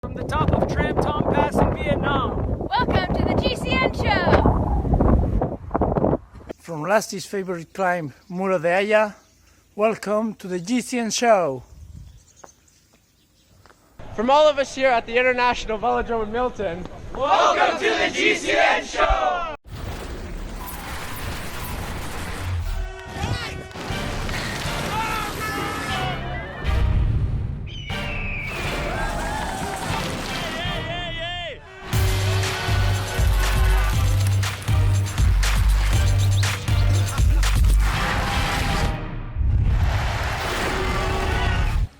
From the top of Tram Tom Pass in Vietnam. Welcome to the GCN Show. From Rusty's favorite climb, Muro de Haya, welcome to the GCN Show. From all of us here at the International Velodrome in Milton, Welcome to the GCN Show.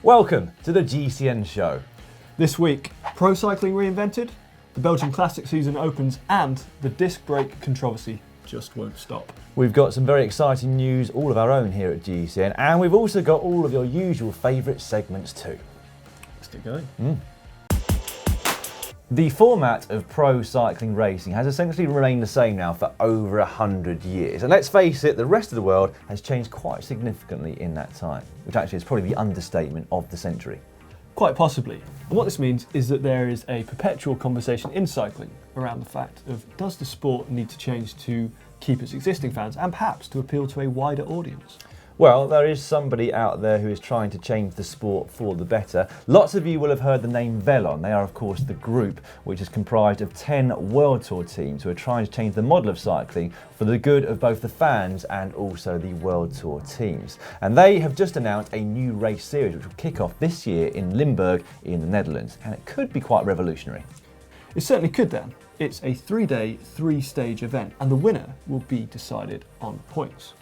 Welcome to the GCN Show. This week, pro cycling reinvented, the Belgian Classic season opens, and the disc brake controversy just won't stop. We've got some very exciting news all of our own here at GCN, and we've also got all of your usual favourite segments too. Let's get going. The format of pro cycling racing has essentially remained the same now for over 100 years. And let's face it, the rest of the world has changed quite significantly in that time, which actually is probably the understatement of the century. Quite possibly. And what this means is that there is a perpetual conversation in cycling around the fact of, does the sport need to change to keep its existing fans and perhaps to appeal to a wider audience? Well, there is somebody out there who is trying to change the sport for the better. Lots of you will have heard the name Velon. They are, of course, the group which is comprised of 10 World Tour teams who are trying to change the model of cycling for the good of both the fans and also the World Tour teams. And they have just announced a new race series which will kick off this year in Limburg in the Netherlands. And it could be quite revolutionary. It certainly could then. It's a 3-day, 3-stage event, and the winner will be decided on points.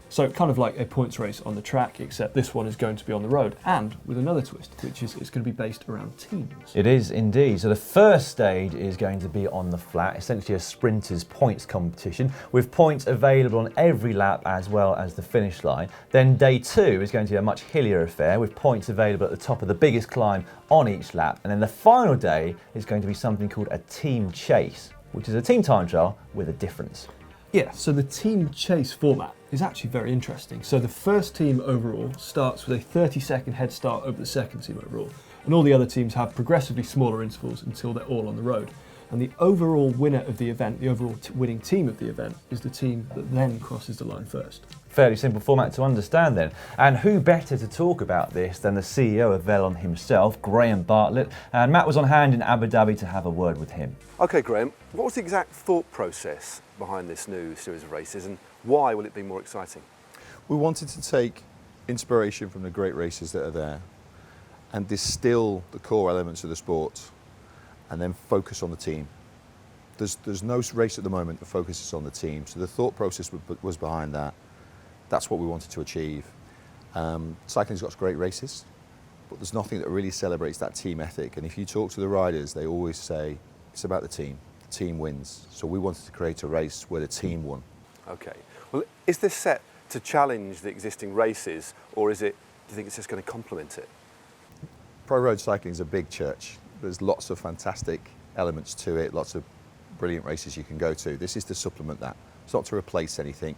So kind of like a points race on the track, except this one is going to be on the road, and with another twist, which is it's going to be based around teams. It is indeed. So the first stage is going to be on the flat, essentially a sprinter's points competition, with points available on every lap as well as the finish line. Then day 2 is going to be a much hillier affair, with points available at the top of the biggest climb on each lap. And then the final day is going to be something called a team chase, which is a team time trial with a difference. Yeah, so the team chase format is actually very interesting. So the first team overall starts with a 30-second head start over the second team overall, and all the other teams have progressively smaller intervals until they're all on the road. And the overall winner of the event, the overall winning team of the event, is the team that then crosses the line first. Fairly simple format to understand then. And who better to talk about this than the CEO of Velon himself, Graham Bartlett. And Matt was on hand in Abu Dhabi to have a word with him. Okay, Graham, what was the exact thought process behind this new series of races, and why will it be more exciting? We wanted to take inspiration from the great races that are there and distill the core elements of the sport and then focus on the team. There's no race at the moment that focuses on the team, so the thought process was behind that. That's what we wanted to achieve. Cycling's got great races, but there's nothing that really celebrates that team ethic. And if you talk to the riders, they always say it's about the team. The team wins. So we wanted to create a race where the team won. Okay. Well, is this set to challenge the existing races, or do you think it's just going to complement it? Pro road cycling is a big church. There's lots of fantastic elements to it, lots of brilliant races you can go to. This is to supplement that. It's not to replace anything.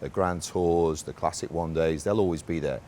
The Grand Tours, the Classic One Days, they'll always be there.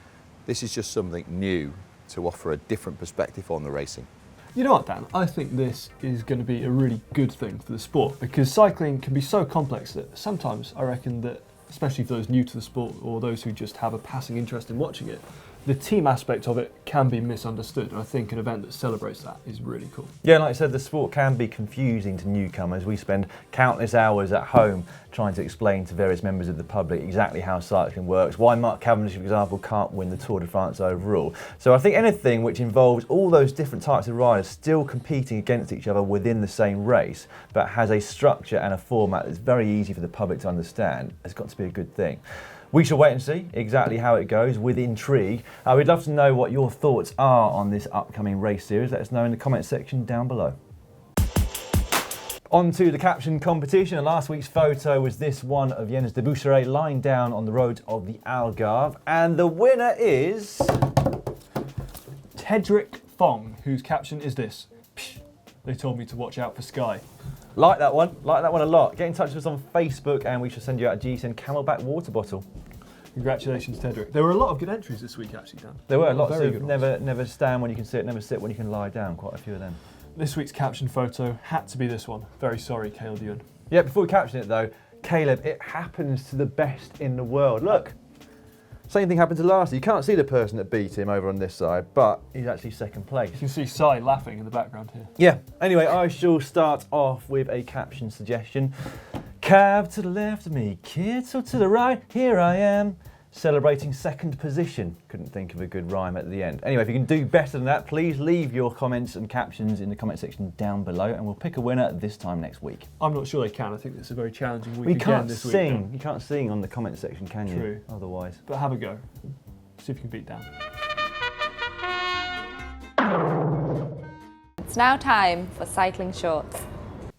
This is just something new to offer a different perspective on the racing. You know what, Dan? I think this is going to be a really good thing for the sport, because cycling can be so complex that sometimes I reckon that, especially for those new to the sport or those who just have a passing interest in watching it, the team aspect of it can be misunderstood, and I think an event that celebrates that is really cool. Yeah, like I said, the sport can be confusing to newcomers. We spend countless hours at home trying to explain to various members of the public exactly how cycling works, why Mark Cavendish, for example, can't win the Tour de France overall. So I think anything which involves all those different types of riders still competing against each other within the same race, but has a structure and a format that's very easy for the public to understand, has got to be a good thing. We shall wait and see exactly how it goes with intrigue. We'd love to know what your thoughts are on this upcoming race series. Let us know in the comment section down below. On to the Caption competition, and last week's photo was this one of Jens de Busseret lying down on the road of the Algarve, and the winner is Tedrick Fong, whose caption is this: "Psh, they told me to watch out for Sky." Like that one a lot. Get in touch with us on Facebook and we shall send you out a GCN Camelback water bottle. Congratulations, Tedrick. There were a lot of good entries this week, actually, Dan. There were lots Very of good ones. never stand when you can sit, never sit when you can lie down. Quite a few of them. This week's caption photo had to be this one. Very sorry, Caleb Ewan. Yeah, before we caption it though, Caleb, it happens to the best in the world. Look, same thing happened to last year. You can't see the person that beat him over on this side, but he's actually second place. You can see Sai laughing in the background here. Yeah, anyway, I shall start off with a caption suggestion. Cab to the left of me, kids, or to the right, here I am. Celebrating second position. Couldn't think of a good rhyme at the end. Anyway, if you can do better than that, please leave your comments and captions in the comment section down below, and we'll pick a winner this time next week. I'm not sure they can. I think it's a very challenging week We again can't this sing. week. You can't sing on the comment section, can you? True. Otherwise. But have a go. See if you can beat Dan. It's now time for cycling shorts.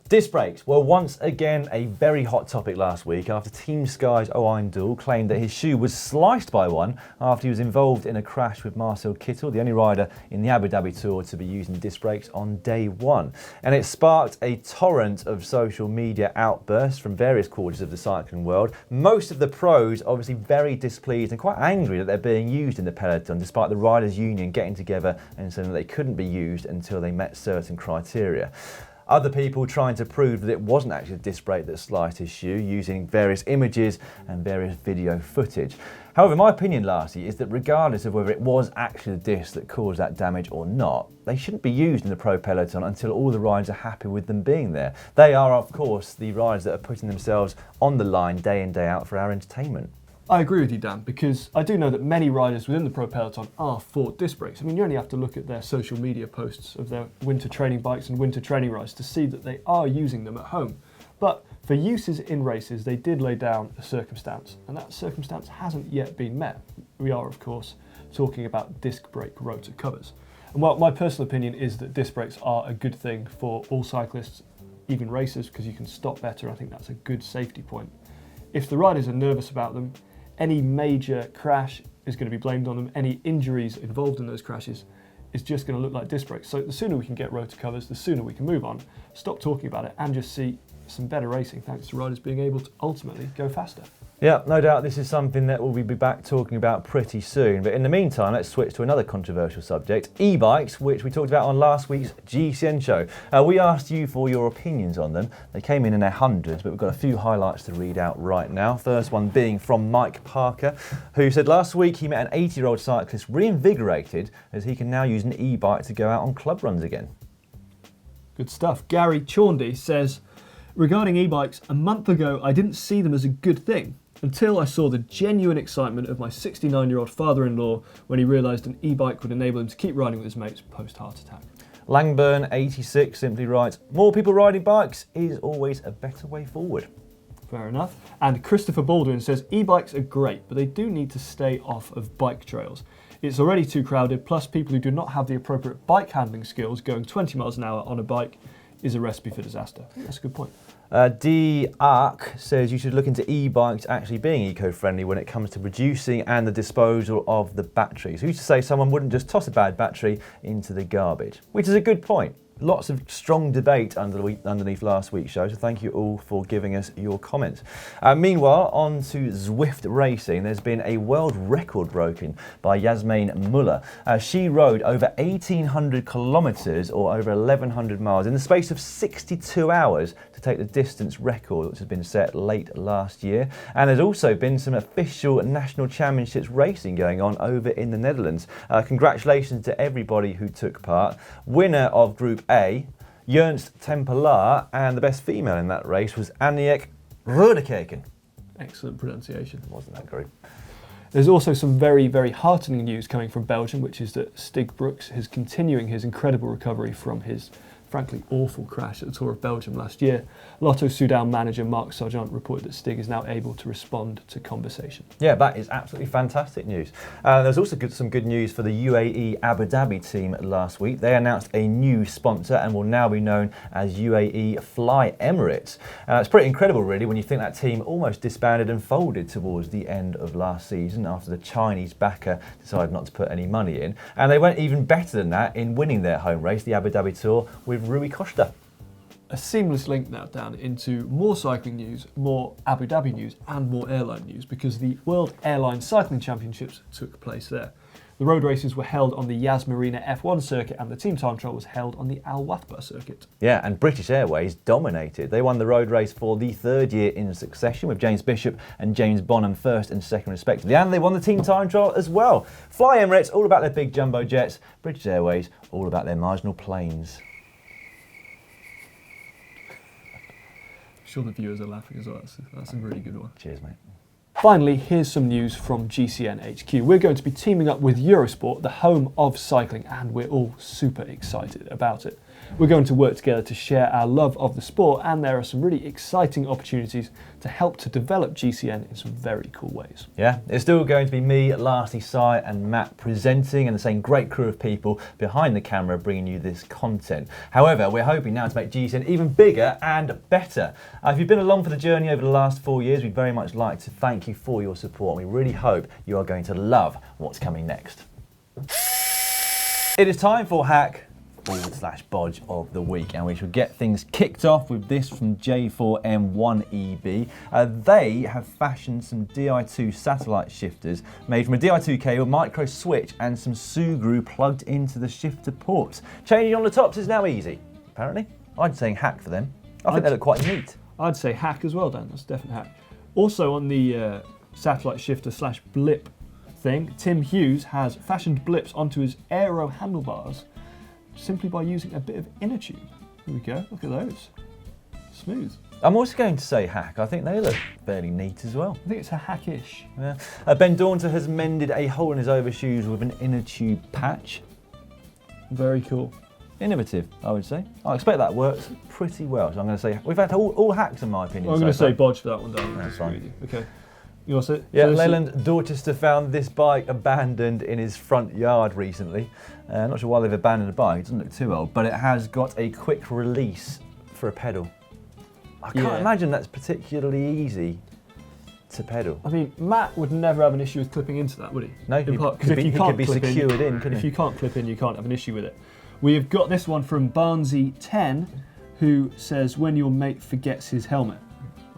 Disc brakes were once again a very hot topic last week after Team Sky's Owen Doull claimed that his shoe was sliced by one after he was involved in a crash with Marcel Kittel, the only rider in the Abu Dhabi Tour to be using disc brakes on day one. And it sparked a torrent of social media outbursts from various quarters of the cycling world. Most of the pros obviously very displeased and quite angry that they're being used in the peloton, despite the Riders' Union getting together and saying that they couldn't be used until they met certain criteria. Other people trying to prove that it wasn't actually a disc brake that sliced his shoe using various images and various video footage. However, my opinion lastly is that regardless of whether it was actually the disc that caused that damage or not, they shouldn't be used in the pro peloton until all the riders are happy with them being there. They are, of course, the riders that are putting themselves on the line day in, day out for our entertainment. I agree with you, Dan, because I do know that many riders within the pro peloton are for disc brakes. I mean, you only have to look at their social media posts of their winter training bikes and winter training rides to see that they are using them at home. But for uses in races, they did lay down a circumstance, and that circumstance hasn't yet been met. We are, of course, talking about disc brake rotor covers. And while my personal opinion is that disc brakes are a good thing for all cyclists, even racers, because you can stop better. I think that's a good safety point. If the riders are nervous about them, any major crash is going to be blamed on them. Any injuries involved in those crashes is just going to look like disc brakes. So the sooner we can get rotor covers, the sooner we can move on, stop talking about it, and just see some better racing thanks to riders being able to ultimately go faster. Yeah, no doubt this is something that we'll be back talking about pretty soon. But in the meantime, let's switch to another controversial subject, e-bikes, which we talked about on last week's GCN show. We asked you for your opinions on them. They came in their hundreds, but we've got a few highlights to read out right now. First one being from Mike Parker, who said last week he met an 80-year-old cyclist reinvigorated as he can now use an e-bike to go out on club runs again. Good stuff. Gary Chaundy says, regarding e-bikes, a month ago I didn't see them as a good thing until I saw the genuine excitement of my 69-year-old father-in-law when he realised an e-bike would enable him to keep riding with his mates post-heart attack. Langburn 86 simply writes, more people riding bikes is always a better way forward. Fair enough. And Christopher Baldwin says, e-bikes are great, but they do need to stay off of bike trails. It's already too crowded, plus people who do not have the appropriate bike handling skills going 20 miles an hour on a bike is a recipe for disaster. I think that's a good point. D Arc says you should look into e-bikes actually being eco-friendly when it comes to producing and the disposal of the batteries. Who's to say someone wouldn't just toss a bad battery into the garbage? Which is a good point. Lots of strong debate underneath last week's show, so thank you all for giving us your comments. Meanwhile, on to Zwift racing. There's been a world record broken by Yasmin Muller. She rode over 1,800 kilometres or over 1,100 miles in the space of 62 hours to take the distance record, which has been set late last year. And there's also been some official national championships racing going on over in the Netherlands. Congratulations to everybody who took part. Winner of Group A, Ernst Tempelaar, and the best female in that race was Aniek Rudekeken. Excellent pronunciation. Wasn't that great? There's also some very, very heartening news coming from Belgium, which is that Stig Brooks is continuing his incredible recovery from his frankly awful crash at the Tour of Belgium last year. Lotto Soudal manager Mark Sargent reported that Stig is now able to respond to conversation. Yeah, that is absolutely fantastic news. There's also some good news for the UAE Abu Dhabi team last week. They announced a new sponsor and will now be known as UAE Fly Emirates. It's pretty incredible really when you think that team almost disbanded and folded towards the end of last season after the Chinese backer decided not to put any money in. And they went even better than that in winning their home race, the Abu Dhabi Tour, with Rui Costa. A seamless link now down into more cycling news, more Abu Dhabi news and more airline news because the World Airline Cycling Championships took place there. The road races were held on the Yas Marina F1 circuit and the team time trial was held on the Al Wathba circuit. Yeah, and British Airways dominated. They won the road race for the third year in succession with James Bishop and James Bonham first and second respectively. And they won the team time trial as well. Fly Emirates, all about their big jumbo jets. British Airways, all about their marginal planes. I'm sure the viewers are laughing as well. That's a really good one. Cheers, mate. Finally, here's some news from GCN HQ. We're going to be teaming up with Eurosport, the home of cycling, and we're all super excited about it. We're going to work together to share our love of the sport, and there are some really exciting opportunities to help to develop GCN in some very cool ways. Yeah, it's still going to be me, Lasty, Si and Matt presenting, and the same great crew of people behind the camera bringing you this content. However, we're hoping now to make GCN even bigger and better. If you've been along for the journey over the last 4 years, we'd very much like to thank you for your support. We really hope you are going to love what's coming next. It is time for hack/bodge of the week, and we shall get things kicked off with this from J4M1EB. They have fashioned some Di2 satellite shifters made from a Di2 cable, micro switch and some Sugru plugged into the shifter ports. Changing on the tops is now easy, apparently. I'd say hack for them. I think they look quite neat. I'd say hack as well, Dan. That's a definite hack. Also on the satellite shifter/blip thing, Tim Hughes has fashioned blips onto his aero handlebars simply by using a bit of inner tube. Here we go, look at those. Smooth. I'm also going to say hack. I think they look fairly neat as well. I think it's a hackish. Yeah. Ben Daunter has mended a hole in his overshoes with an inner tube patch. Very cool. Innovative, I would say. I expect that works pretty well. So I'm going to say we've had all hacks in my opinion. Well, I'm going to say bodge for that one, Dan. That's fine. Okay. You want to say? Yeah, Leyland Dorchester found this bike abandoned in his front yard recently. Not sure why they've abandoned the bike, it doesn't look too old, but it has got a quick release for a pedal. I can't imagine that's particularly easy to pedal. I mean, Matt would never have an issue with clipping into that, would he? No, because he could be secured in, couldn't he? If you can't clip in, you can't have an issue with it. We've got this one from Barnsey10, who says, when your mate forgets his helmet.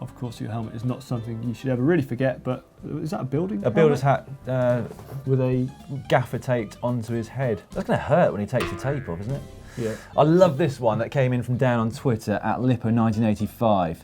Of course, your helmet is not something you should ever really forget, but is that a building A builder's hat with a gaffer taped onto his head. That's going to hurt when he takes the tape off, isn't it? Yeah. I love this one that came in from Dan on Twitter at Lippo1985.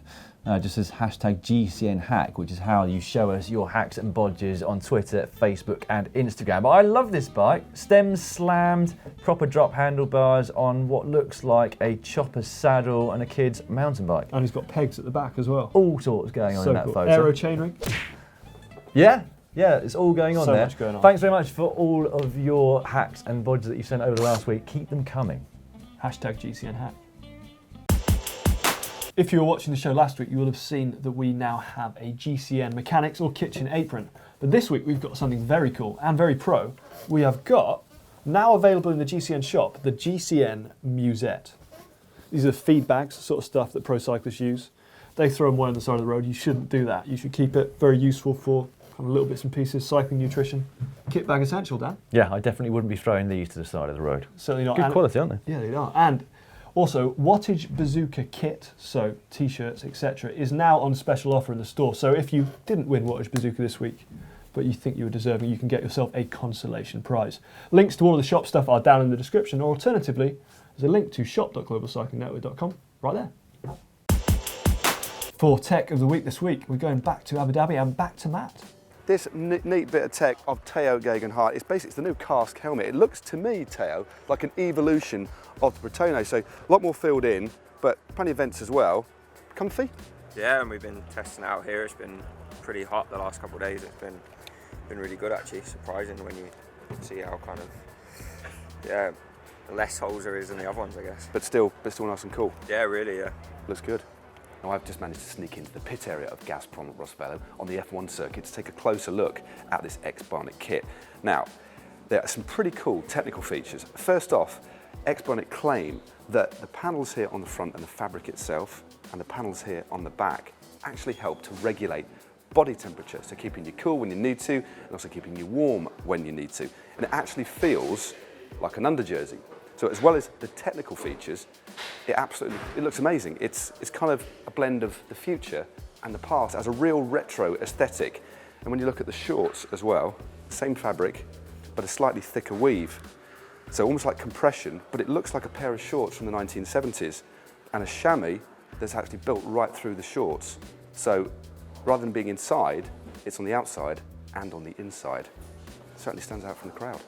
Just says hashtag GCN hack, which is how you show us your hacks and bodges on Twitter, Facebook and Instagram. But I love this bike. Stems slammed, proper drop handlebars on what looks like a chopper saddle and a kid's mountain bike. And he's got pegs at the back as well. All sorts going on in that photo. Aero chainring. Yeah, it's all going on there. So much going on. Thanks very much for all of your hacks and bodges that you sent over the last week. Keep them coming. Hashtag GCN hack. If you were watching the show last week, you will have seen that we now have a GCN mechanics or kitchen apron. But this week we've got something very cool and very pro. We have got, now available in the GCN shop, the GCN Musette. These are feed bags, sort of stuff that pro cyclists use. They throw them one on the side of the road. You shouldn't do that. You should keep it very useful for kind of little bits and pieces, cycling nutrition. Kit bag essential, Dan. Yeah, I definitely wouldn't be throwing these to the side of the road. Certainly not. Good quality, aren't they? Yeah, they are. And also, Wattage bazooka kit, so t-shirts, etc., is now on special offer in the store. So if you didn't win Wattage bazooka this week, but you think you were deserving, you can get yourself a consolation prize. Links to all of the shop stuff are down in the description, or alternatively, there's a link to shop.globalcyclingnetwork.com right there. For tech of the week this week, we're going back to Abu Dhabi and back to Matt. This neat bit of tech of Teo Gegenhardt is basically the new cask helmet. It looks to me, Teo, like an evolution of the Bretonne. So a lot more filled in, but plenty of vents as well. Comfy? Yeah, and we've been testing it out here. It's been pretty hot the last couple of days. It's been really good actually. Surprising when you see how kind of less holes there is than the other ones, I guess. But still nice and cool. Yeah, really. Yeah. Looks good. Now I've just managed to sneak into the pit area of Gazprom at Rosvelo on the F1 circuit to take a closer look at this X-Barnet kit. Now, there are some pretty cool technical features. First off, X-Barnet claim that the panels here on the front and the fabric itself and the panels here on the back actually help to regulate body temperature, so keeping you cool when you need to and also keeping you warm when you need to. And it actually feels like an underjersey. So as well as the technical features, it looks amazing. It's kind of a blend of the future and the past. It has a real retro aesthetic. And when you look at the shorts as well, same fabric, but a slightly thicker weave. So almost like compression, but it looks like a pair of shorts from the 1970s. And a chamois that's actually built right through the shorts. So rather than being inside, it's on the outside and on the inside. It certainly stands out from the crowd.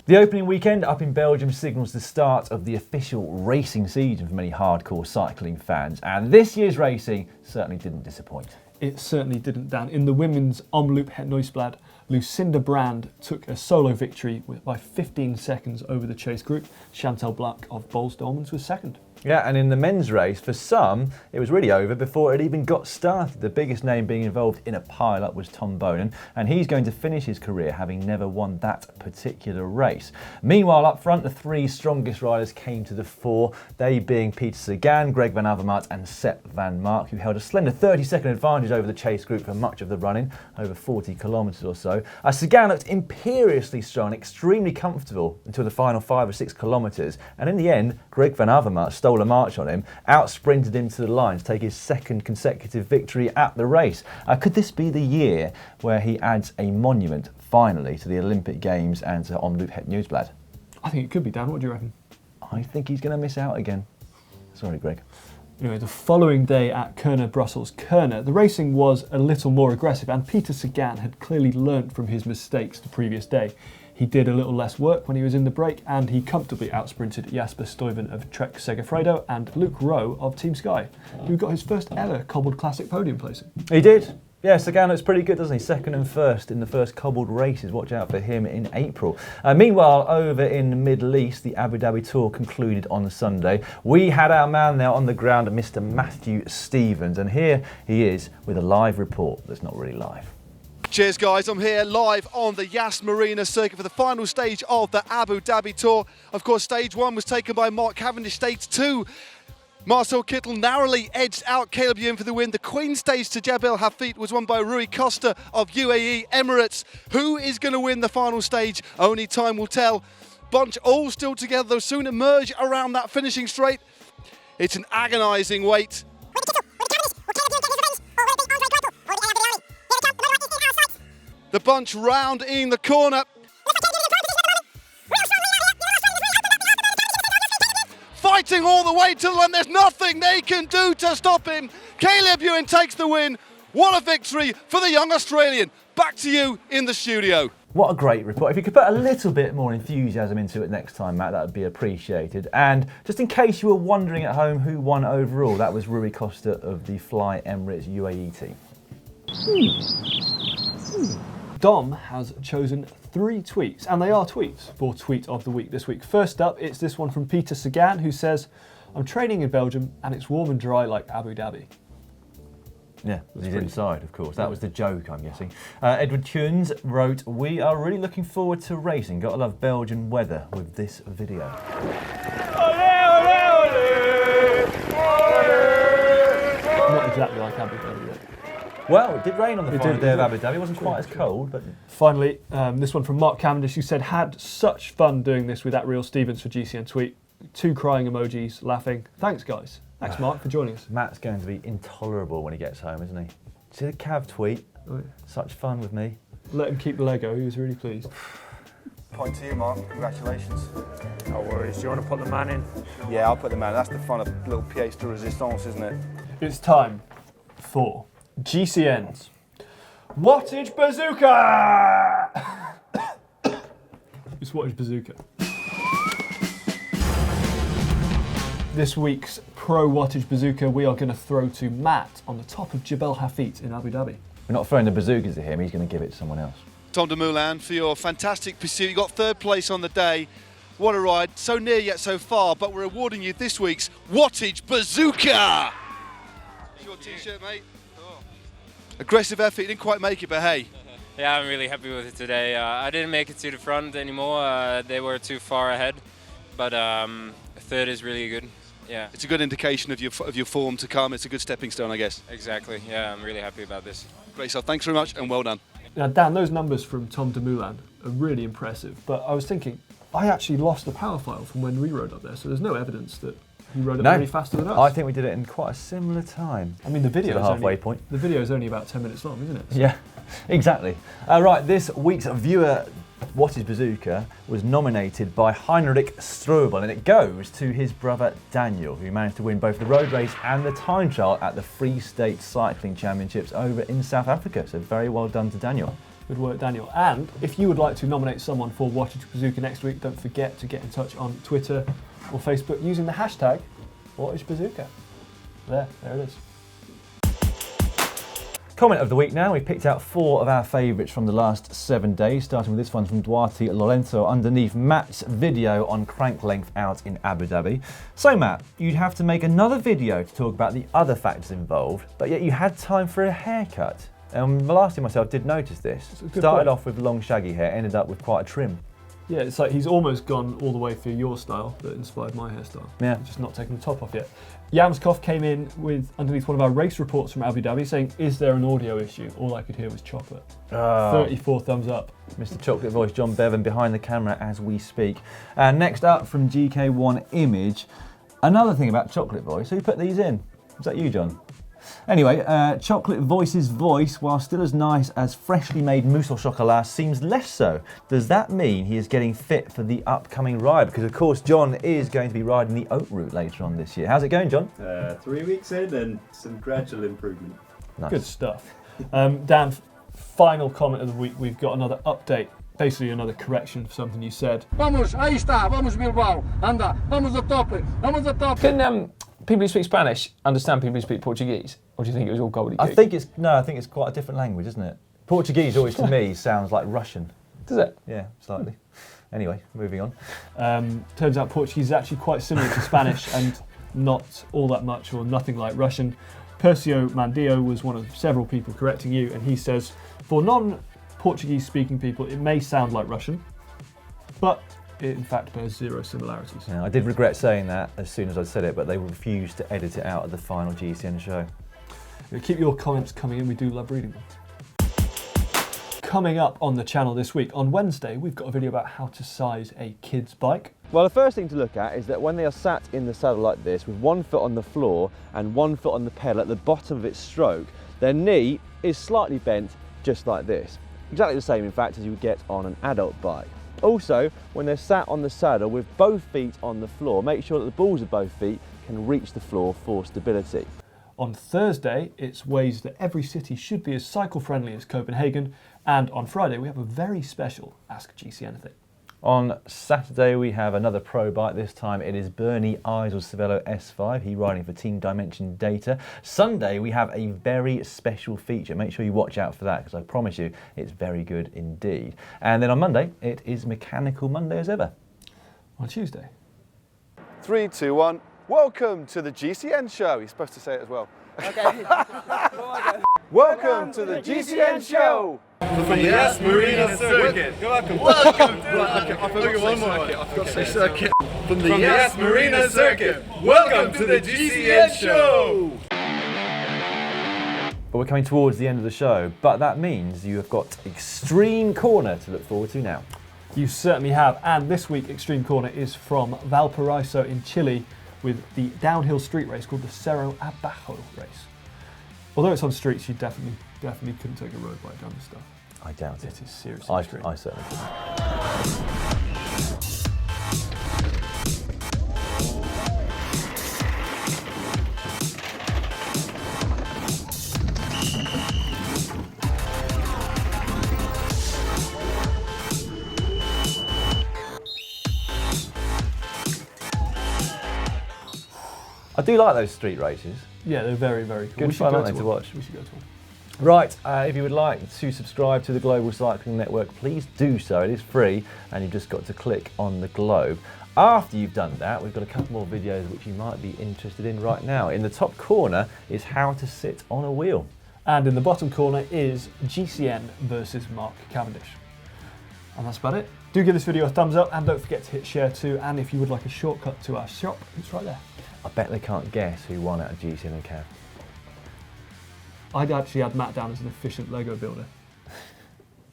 The opening weekend up in Belgium signals the start of the official racing season for many hardcore cycling fans, and this year's racing certainly didn't disappoint. It certainly didn't, Dan. In the women's Omloop Het Nieuwsblad, Lucinda Brand took a solo victory by 15 seconds over the chase group. Chantal Black of Bolsdormans was second. Yeah, and in the men's race, for some, it was really over before it even got started. The biggest name being involved in a pile-up was Tom Bonen, and he's going to finish his career having never won that particular race. Meanwhile, up front, the three strongest riders came to the fore, they being Peter Sagan, Greg van Avermaet and Sepp van Mark, who held a slender 30-second advantage over the chase group for much of the running, over 40 kilometres or so. Sagan looked imperiously strong, extremely comfortable until the final 5 or 6 kilometres, and in the end, Greg van Avermaet stole a march on him, out-sprinted him to the line to take his second consecutive victory at the race. Could this be the year where he adds a monument, finally, to the Olympic Games and to Omloop Het Nieuwsblad? I think it could be, Dan. What do you reckon? I think he's going to miss out again. Sorry, Greg. Anyway, the following day at Kuurne, Brussels, Kuurne, the racing was a little more aggressive, and Peter Sagan had clearly learnt from his mistakes the previous day. He did a little less work when he was in the break, and he comfortably outsprinted Jasper Stuyven of Trek Segafredo and Luke Rowe of Team Sky, who got his first ever cobbled classic podium placing. He did. Yeah, Sagan looks pretty good, doesn't he? Second and first in the first cobbled races. Watch out for him in April. Meanwhile, over in the Middle East, the Abu Dhabi Tour concluded on Sunday. We had our man there on the ground, Mr. Matthew Stevens, and here he is with a live report that's not really live. Cheers guys, I'm here live on the Yas Marina circuit for the final stage of the Abu Dhabi Tour. Of course, stage 1 was taken by Mark Cavendish. Stage 2, Marcel Kittel narrowly edged out Caleb Ewan for the win. The Queen stage to Jebel Hafid was won by Rui Costa of UAE Emirates. Who is going to win the final stage? Only time will tell. Bunch all still together, they'll soon emerge around that finishing straight. It's an agonising wait. The bunch rounding the corner. Fighting all the way to the line. There's nothing they can do to stop him. Caleb Ewan takes the win. What a victory for the young Australian. Back to you in the studio. What a great report. If you could put a little bit more enthusiasm into it next time, Matt, that would be appreciated. And just in case you were wondering at home who won overall, that was Rui Costa of the Fly Emirates UAE team. Dom has chosen 3 tweets, and they are tweets for Tweet of the Week this week. First up, it's this one from Peter Sagan, who says, "I'm training in Belgium and it's warm and dry like Abu Dhabi." Yeah, he's inside, of course. That was the joke, I'm guessing. Edward Tunes wrote, "We are really looking forward to racing. Gotta love Belgian weather with this video." Not exactly like Abu Dhabi yet. Well, it did rain on the final day of Abu Dhabi. It wasn't quite as cold, but... Finally, this one from Mark Cavendish, who said, "Had such fun doing this with that real Stevens for GCN Tweet. 2 crying emojis, laughing. Thanks, guys." Thanks, Mark, for joining us. Matt's going to be intolerable when he gets home, isn't he? See the Cav tweet? Oh, yeah. Such fun with me. Let him keep the Lego. He was really pleased. Point to you, Mark. Congratulations. No worries. Do you want to put the man in? Yeah, I'll put the man. That's the fun of little pièce de résistance, isn't it? It's time for GCN's Wattage Bazooka! It's Wattage Bazooka. This week's Pro Wattage Bazooka we are going to throw to Matt on the top of Jebel Hafid in Abu Dhabi. We're not throwing the bazookas at him, he's going to give it to someone else. Tom de Moulin for your fantastic pursuit. You got 3rd place on the day. What a ride. So near yet so far, but we're awarding you this week's Wattage Bazooka! It's your t-shirt, mate. Oh. Aggressive effort, you didn't quite make it, but hey. Yeah, I'm really happy with it today. I didn't make it to the front anymore. They were too far ahead, but 3rd is really good. Yeah. It's a good indication of your form to come. It's a good stepping stone, I guess. Exactly. Yeah, I'm really happy about this. Great stuff. Thanks very much and well done. Now, Dan, those numbers from Tom de Moulin are really impressive, but I was thinking, I actually lost the power file from when we rode up there, so there's no evidence that You rode it No, any faster than us. I think we did it in quite a similar time. I mean, the video to the halfway point. The video is only about 10 minutes long, isn't it? Yeah, exactly. Right, this week's viewer Wattage bazooka was nominated by Heinrich Strobel, and it goes to his brother Daniel, who managed to win both the road race and the time trial at the Free State Cycling Championships over in South Africa. So very well done to Daniel. Good work, Daniel. And if you would like to nominate someone for Wattage bazooka next week, don't forget to get in touch on Twitter or Facebook using the hashtag Wattage bazooka. There it is. Comment of the week now. We picked out 4 of our favourites from the last 7 days, starting with this one from Duarte Lorenzo underneath Matt's video on crank length out in Abu Dhabi. So Matt, you'd have to make another video to talk about the other factors involved, but yet you had time for a haircut. Last year myself did notice this. Started off with long shaggy hair, ended up with quite a trim. Yeah, it's like he's almost gone all the way through your style that inspired my hairstyle. Yeah. Just not taking the top off yet. Yamskov came in with underneath one of our race reports from Abu Dhabi saying, is there an audio issue? All I could hear was chocolate. 34 thumbs up. Mr. Chocolate Voice John Bevan behind the camera as we speak. And next up from GK1 Image, another thing about Chocolate Voice. Who put these in? Was that you, John? Anyway, Chocolate Voice's voice, while still as nice as freshly made mousse au chocolat, seems less so. Does that mean he is getting fit for the upcoming ride? Because of course John is going to be riding the Oat Route later on this year. How's it going, John? 3 weeks in and some gradual improvement. Nice. Good stuff. Dan, final comment of the week. We've got another update, basically another correction for something you said. Vamos, ahí está, vamos Bilbao, anda, vamos a tope, vamos a tope. Can people who speak Spanish understand people who speak Portuguese? Or do you think it was all gobbledygook? I think it's quite a different language, isn't it? Portuguese always to me sounds like Russian. Does it? Yeah, slightly. Anyway, moving on. Turns out Portuguese is actually quite similar to Spanish and not all that much or nothing like Russian. Percio Mandio was one of several people correcting you, and he says, for non-Portuguese speaking people, it may sound like Russian, but it in fact bears 0 similarities. Yeah, I did regret saying that as soon as I said it, but they refused to edit it out of the final GCN show. Keep your comments coming in, we do love reading them. Coming up on the channel this week, on Wednesday, we've got a video about how to size a kid's bike. Well, the first thing to look at is that when they are sat in the saddle like this, with 1 foot on the floor and 1 foot on the pedal at the bottom of its stroke, their knee is slightly bent just like this. Exactly the same, in fact, as you would get on an adult bike. Also, when they're sat on the saddle with both feet on the floor, make sure that the balls of both feet can reach the floor for stability. On Thursday, it's ways that every city should be as cycle-friendly as Copenhagen, and on Friday we have a very special Ask GC Anything. On Saturday we have another pro bike. This time it is Bernie Eisel's Cervelo S5, he riding for Team Dimension Data. Sunday we have a very special feature. Make sure you watch out for that, because I promise you it's very good indeed. And then on Monday it is Mechanical Monday as ever. On Tuesday. 3, 2, 1. Welcome to the GCN Show. You're supposed to say it as well. Okay. Welcome to the GCN Show. From the Yas Marina Circuit. Welcome to one more. I've got to say circuit. From the Yas Marina Circuit. Welcome to the GCN Show. But we're coming towards the end of the show, but that means you have got Extreme Corner to look forward to now. You certainly have, and this week Extreme Corner is from Valparaiso in Chile, with the downhill street race called the Cerro Abajo race. Although it's on streets, you definitely couldn't take a road bike down this stuff. I doubt it. It is seriously extreme. I certainly couldn't. I do like those street races. Yeah, they're very, very cool. Good fun, aren't they, to watch? We should go to one. Right, if you would like to subscribe to the Global Cycling Network, please do so. It is free, and you've just got to click on the globe. After you've done that, we've got a couple more videos which you might be interested in right now. In the top corner is how to sit on a wheel. And in the bottom corner is GCN versus Mark Cavendish. And that's about it. Do give this video a thumbs up, and don't forget to hit share too. And if you would like a shortcut to our shop, it's right there. I bet they can't guess who won out of GCN and Cav. I'd actually had Matt down as an efficient Lego builder.